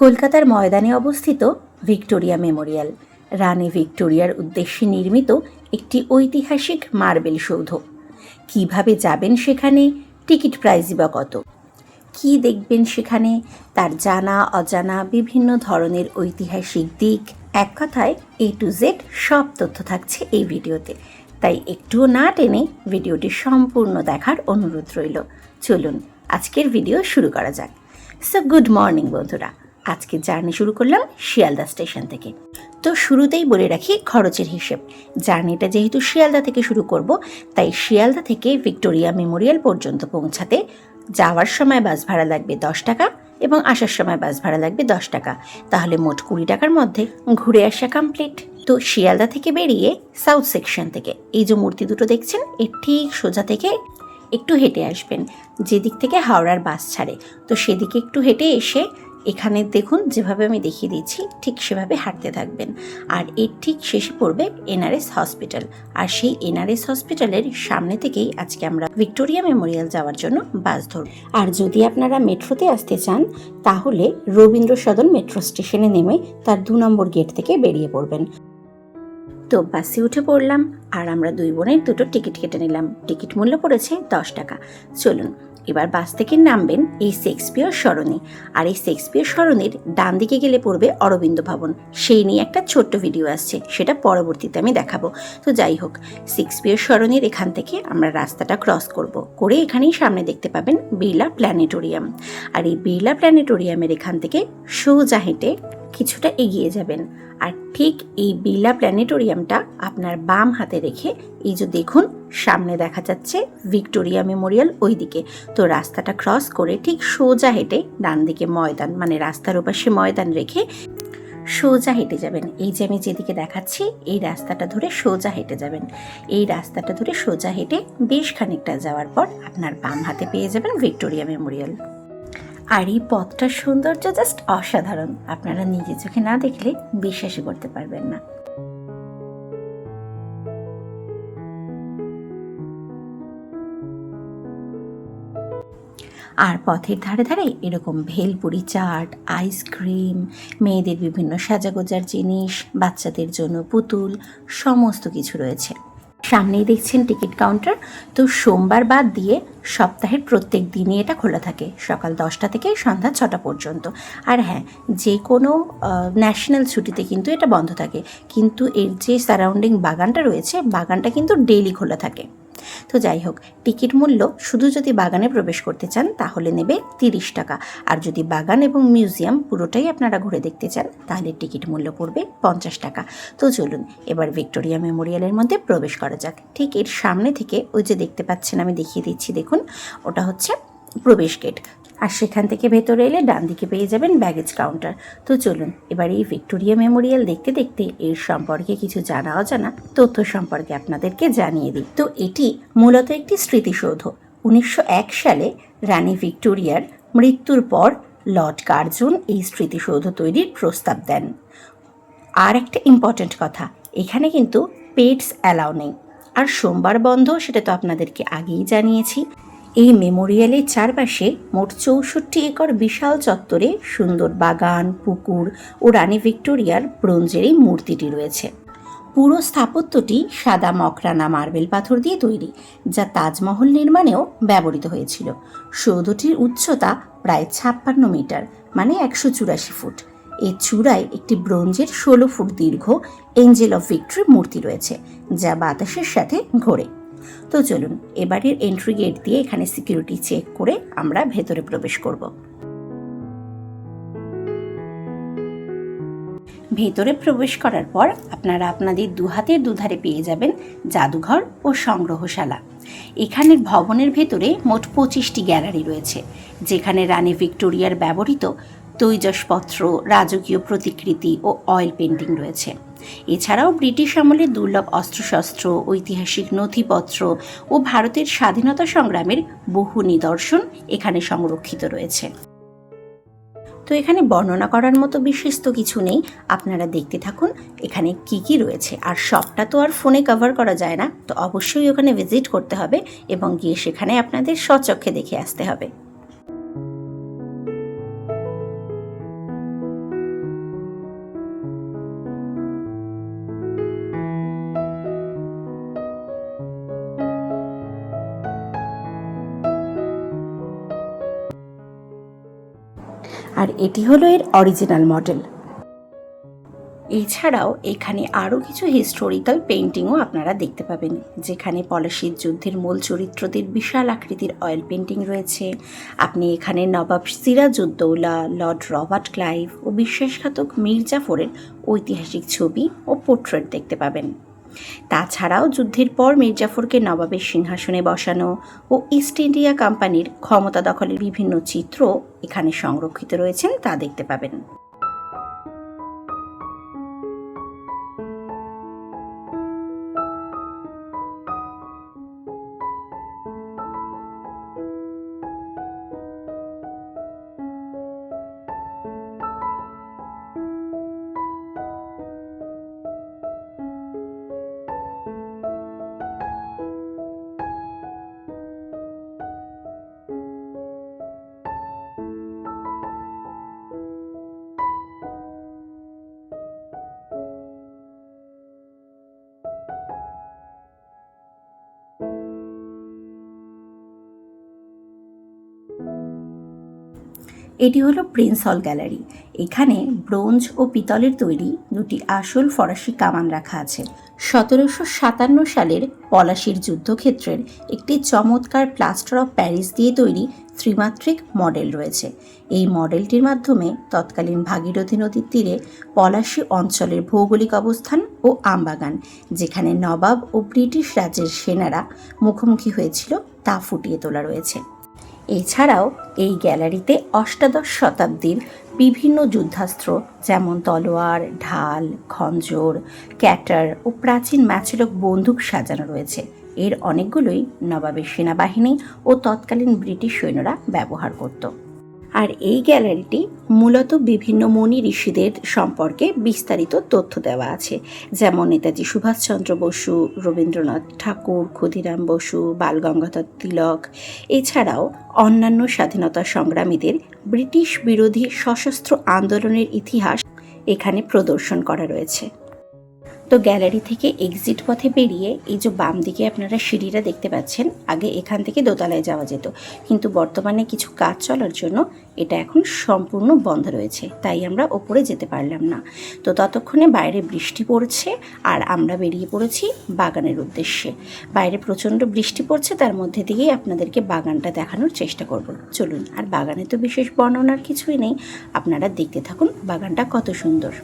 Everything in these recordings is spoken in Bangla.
কলকাতার ময়দানে অবস্থিত ভিক্টোরিয়া মেমোরিয়াল রানী ভিক্টোরিয়ার উদ্দেশ্যে নির্মিত একটি ঐতিহাসিক মার্বেল সৌধ। কিভাবে যাবেন সেখানে, টিকিট প্রাইসই বা কত, কী দেখবেন সেখানে, তার জানা অজানা বিভিন্ন ধরনের ঐতিহাসিক দিক, এক কথায় A to Z সব তথ্য থাকছে এই ভিডিওতে। তাই একটুও না টেনে ভিডিওটি সম্পূর্ণ দেখার অনুরোধ রইল। চলুন আজকের ভিডিও শুরু করা যাক। সো গুড মর্নিং বন্ধুরা, আজকে জার্নি শুরু করলাম শিয়ালদা স্টেশন থেকে। তো শুরুতেই বলে রাখি খরচের হিসেব। জার্নিটা যেহেতু শিয়ালদা থেকে শুরু করব, তাই শিয়ালদা থেকে ভিক্টোরিয়া মেমোরিয়াল পর্যন্ত পৌঁছাতে যাওয়ার সময় বাস ভাড়া লাগবে 10 টাকা এবং আসার সময় বাস ভাড়া লাগবে 10 টাকা। তাহলে মোট 20 টাকার মধ্যে ঘুরে আসা কমপ্লিট। তো শিয়ালদা থেকে বেরিয়ে সাউথ সেকশন থেকে এই যে মূর্তি দুটো দেখছেন, এর ঠিক সোজা থেকে একটু হেঁটে আসবেন। যেদিক থেকে হাওড়ার বাস ছাড়ে, তো সেদিকে একটু হেঁটে এসে এখানে দেখুন যেভাবে আমি দেখিয়ে দিচ্ছি ঠিক সেভাবে হাঁটতে থাকবেন। আর এর ঠিক শেষে পড়বে NRS হসপিটাল। আর সেই NRS হসপিটালের সামনে থেকেই আজকে আমরা ভিক্টোরিয়া মেমোরিয়াল যাওয়ার জন্য বাস ধরব। আর যদি আপনারা মেট্রোতে আসতে চান তাহলে রবীন্দ্র সদন মেট্রো স্টেশনে নেমে তার 2 নম্বর গেট থেকে বেরিয়ে পড়বেন। তো বাসে উঠে পড়লাম আর আমরা 2 বোনের দুটো টিকিট কেটে নিলাম। টিকিট মূল্য পড়েছে 10 টাকা। চলুন এবার বাস থেকে নামবেন এই শেক্সপিয়র সরণি। আর এই শেক্সপিয়র সরণির ডান দিকে গেলে পড়বে অরবিন্দ ভবন। সেই নিয়ে একটা ছোট্ট ভিডিও আসছে, সেটা পরবর্তীতে আমি দেখাবো। তো যাই হোক, শেক্সপিয়র সরণির এখান থেকে আমরা রাস্তাটা ক্রস করে এখানেই সামনে দেখতে পাবেন বিড়লা প্ল্যানেটোরিয়াম। আর এই বিড়লা প্ল্যানেটোরিয়ামের এখান থেকে সোজা হেঁটে কিছুটা এগিয়ে যাবেন। আর ঠিক এই বিড়লা প্ল্যানেটোরিয়ামটা আপনার বাম হাতে রেখে এই যে দেখুন সামনে দেখা যাচ্ছে ভিক্টোরিয়া মেমোরিয়াল ওইদিকে। তো রাস্তাটা ক্রস করে ঠিক সোজা হেঁটে ডান দিকে ময়দান, মানে রাস্তার ওপাশে ময়দান রেখে সোজা হেঁটে যাবেন। এই যে আমি যেদিকে দেখাচ্ছি এই রাস্তাটা ধরে সোজা হেঁটে যাবেন। এই রাস্তাটা ধরে সোজা হেঁটে বেশ খানিকটা যাওয়ার পর আপনার বাম হাতে পেয়ে যাবেন ভিক্টোরিয়া মেমোরিয়াল। আর এই পথটার সৌন্দর্য জাস্ট অসাধারণ, আপনারা নিজে চোখে না দেখলে বিশ্বাসই করতে পারবেন না। আর পথের ধারে ধারে এরকম ভেলপুরি চাট, আইসক্রিম, মেয়েদের বিভিন্ন সাজাগোজার জিনিস, বাচ্চাদের জন্য পুতুল, সমস্ত কিছু রয়েছে। সামনেই দেখছেন টিকিট কাউন্টার। তো সোমবার বাদ দিয়ে সপ্তাহের প্রত্যেক দিনই এটা খোলা থাকে, সকাল 10টা থেকে সন্ধ্যা 6টা পর্যন্ত। আর হ্যাঁ, যে কোনো ন্যাশনাল ছুটিতে কিন্তু এটা বন্ধ থাকে, কিন্তু এর যে সারাউন্ডিং বাগানটা রয়েছে, বাগানটা কিন্তু ডেইলি খোলা থাকে। তো যাই হোক, টিকিট মূল্য শুধু যদি বাগানে প্রবেশ করতে চান তাহলে নেবে 30 টাকা। আর যদি বাগান এবং মিউজিয়াম পুরোটাই আপনারা ঘুরে দেখতে চান তাহলে টিকিট মূল্য পড়বে 50 টাকা। তো চলুন এবার ভিক্টোরিয়া মেমোরিয়ালের মধ্যে প্রবেশ করা যাক। ঠিক এর সামনে থেকে ওই যে দেখতে পাচ্ছেন, আমি দেখিয়ে দিচ্ছি, দেখুন ওটা হচ্ছে প্রবেশ গেট। আর সেখান থেকে ভেতরে এলে ডান দিকে পেয়ে যাবেন ব্যাগেজ কাউন্টার। তো চলুন এবার এই ভিক্টোরিয়া মেমোরিয়াল দেখতে দেখতে এর সম্পর্কে কিছু জানা অজানা তথ্য সম্পর্কে আপনাদেরকে জানিয়ে দিই। তো এটি মূলত একটি স্মৃতিসৌধ। 1901 সালে রানী ভিক্টোরিয়ার মৃত্যুর পর লর্ড কার্জন এই স্মৃতিসৌধ তৈরির প্রস্তাব দেন। আর একটা ইম্পর্ট্যান্ট কথা, এখানে কিন্তু পেটস অ্যালাউ নেই। আর সোমবার বন্ধ, সেটা তো আপনাদেরকে আগেই জানিয়েছি। এই মেমোরিয়ালের চারপাশে মোট 64 একর বিশাল চত্বরে সুন্দর বাগান, পুকুর ও রানী ভিক্টোরিয়ার ব্রোঞ্জের এই মূর্তিটি রয়েছে। পুরো স্থাপত্যটি সাদা মকরানা মার্বেল পাথর দিয়ে তৈরি, যা তাজমহল নির্মাণেও ব্যবহৃত হয়েছিল। সৌধটির উচ্চতা প্রায় 56 মিটার, মানে 184 ফুট। এর চূড়ায় একটি ব্রোঞ্জের 16 ফুট দীর্ঘ এঞ্জেল অফ ভিক্টরি মূর্তি রয়েছে, যা বাতাসের সাথে ঘোরে। তো চলুন এবারের এন্ট্রি গেট দিয়ে এখানে সিকিউরিটি চেক করে আমরা ভেতরে প্রবেশ করব। ভেতরে প্রবেশ করার পর আপনারা আপনাদের দুহাতের দুধারে পেয়ে যাবেন জাদুঘর ও সংগ্রহশালা। এখানের ভবনের ভেতরে মোট 25টি গ্যালারি রয়েছে, যেখানে রানী ভিক্টোরিয়ার ব্যবহৃত তৈজসপত্র, রাজকীয় প্রতিকৃতি ও অয়েল পেন্টিং রয়েছে। এছাড়াও ব্রিটিশ আমলের দুর্লভ অস্ত্রশস্ত্র, ঐতিহাসিক নথিপত্র ও ভারতের স্বাধীনতা সংগ্রামের বহু নিদর্শন এখানে সংরক্ষিত রয়েছে। তো এখানে বর্ণনা করার মতো বিশেষ তো কিছু নেই, আপনারা দেখতে থাকুন এখানে কি কি রয়েছে। আর সবটা তো আর ফোনে কভার করা যায় না, তো অবশ্যই ওখানে ভিজিট করতে হবে এবং গিয়ে সেখানে আপনাদের স্বচক্ষে দেখে আসতে হবে। আর এটি হলো এর অরিজিনাল মডেল। এছাড়াও এখানে আরও কিছু হিস্টোরিক্যাল পেন্টিংও আপনারা দেখতে পাবেন, যেখানে পলাশীর যুদ্ধের মূল চরিত্রদের বিশাল আকৃতির অয়েল পেন্টিং রয়েছে। আপনি এখানে নবাব সিরাজউদ্দৌলা, লর্ড রবার্ট ক্লাইভ ও বিশ্বাসঘাতক মীর জাফরের ঐতিহাসিক ছবি ও পোর্ট্রেট দেখতে পাবেন। তাছাড়াও যুদ্ধের পর মীর জাফরকে নবাবের সিংহাসনে বসানো ও ইস্ট ইন্ডিয়া কোম্পানির ক্ষমতা দখলের বিভিন্ন চিত্র এখানে সংরক্ষিত রয়েছেন, তা দেখতে পাবেন। এটি হলো প্রিন্স হল গ্যালারি। এখানে ব্রোঞ্জ ও পিতলের তৈরি দুটি আসল ফরাসি কামান রাখা আছে। 1757 সালের পলাশীর যুদ্ধক্ষেত্রের একটি চমৎকার প্লাস্টার অফ প্যারিস দিয়ে তৈরি ত্রিমাত্রিক মডেল রয়েছে। এই মডেলটির মাধ্যমে তৎকালীন ভাগীরথী নদীর তীরে পলাশী অঞ্চলের ভৌগোলিক অবস্থান ও আমবাগান, যেখানে নবাব ও ব্রিটিশ রাজের সেনারা মুখোমুখি হয়েছিল, তা ফুটিয়ে তোলা রয়েছে। এছাড়াও এই গ্যালারিতে অষ্টাদশ শতাব্দীর বিভিন্ন যুদ্ধাস্ত্র যেমন তলোয়ার, ঢাল, খঞ্জর, ক্যাটার ও প্রাচীন ম্যাচলক বন্দুক সাজানো রয়েছে। এর অনেকগুলোই নবাবের সেনাবাহিনী ও তৎকালীন ব্রিটিশ সৈন্যরা ব্যবহার করত। আর এই গ্যালারিটি মূলত বিভিন্ন মুনি ঋষিদের সম্পর্কে বিস্তারিত তথ্য দেওয়া আছে, যেমন নেতাজি সুভাষচন্দ্র বসু, রবীন্দ্রনাথ ঠাকুর, ক্ষুদিরাম বসু, বালগঙ্গাধর তিলক, এছাড়াও অন্যান্য স্বাধীনতা সংগ্রামীদের ব্রিটিশ বিরোধী সশস্ত্র আন্দোলনের ইতিহাস এখানে প্রদর্শন করা রয়েছে। তো গ্যালারি থেকে এক্সিট পথে বেরিয়ে এই যে বাম দিকে আপনারা সিঁড়িটা দেখতে পাচ্ছেন, আগে এখান থেকে দোতলায় যাওয়া যেত, কিন্তু বর্তমানে কিছু কাজ চলার জন্য এটা এখন সম্পূর্ণ বন্ধ রয়েছে, তাই আমরা ওপরে যেতে পারলাম না। তো ততক্ষণে বাইরে বৃষ্টি পড়ছে আর আমরা বেরিয়ে পড়েছি বাগানের উদ্দেশ্যে। বাইরে প্রচণ্ড বৃষ্টি পড়ছে, তার মধ্যে দিয়েই আপনাদেরকে বাগানটা দেখানোর চেষ্টা করব। চলুন, আর বাগানে তো বিশেষ বর্ণনার কিছুই নেই, আপনারা দেখতে থাকুন বাগানটা কত সুন্দর।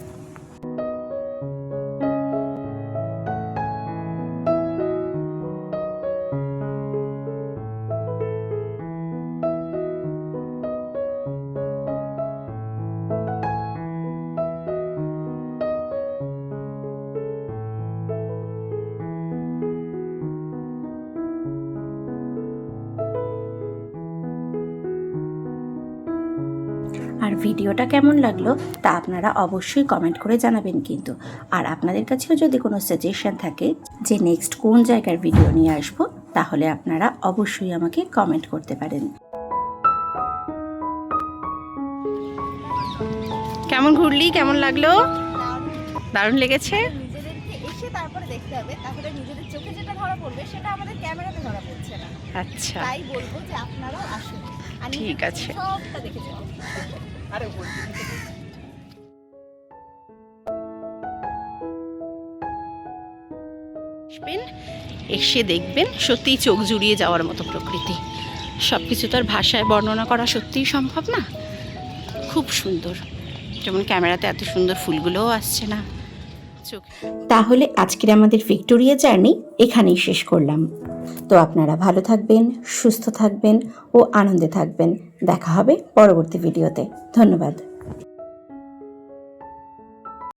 আর ভিডিওটা কেমন লাগলো তা আপনারা অবশ্যই কমেন্ট করে জানাবেন কিন্তু। আর আপনাদের কাছেও যদি কোনো সাজেশন থাকে যে নেক্সট কোন জায়গার ভিডিও নিয়ে আসবো, তাহলে আপনারা অবশ্যই আমাকে কমেন্ট করতে পারেন। কেমন ঘুরলি, কেমন লাগলো? দারুণ লেগেছে। তারপরে দেখতে হবে, তাহলে নিজেদের চোখে যেটা ধরা পড়বে সেটা আমাদের ক্যামেরাতে ধরা পড়ছে না। আচ্ছা, তাই বলবো যে আপনারাও আসুন, ঠিক আছে, সবটা দেখে যাও। এসে দেখবেন সত্যিই চোখ জুড়িয়ে যাওয়ার মতো প্রকৃতি। সব কিছু তো আর ভাষায় বর্ণনা করা সত্যিই সম্ভব না, খুব সুন্দর। যেমন ক্যামেরাতে এত সুন্দর ফুলগুলোও আসছে না চোখ। তাহলে আজকের আমাদের ভিক্টোরিয়া জার্নি এখানেই শেষ করলাম। তো আপনারা ভালো থাকবেন, সুস্থ থাকবেন ও আনন্দে থাকবেন। দেখা হবে পরবর্তী ভিডিওতে। ধন্যবাদ।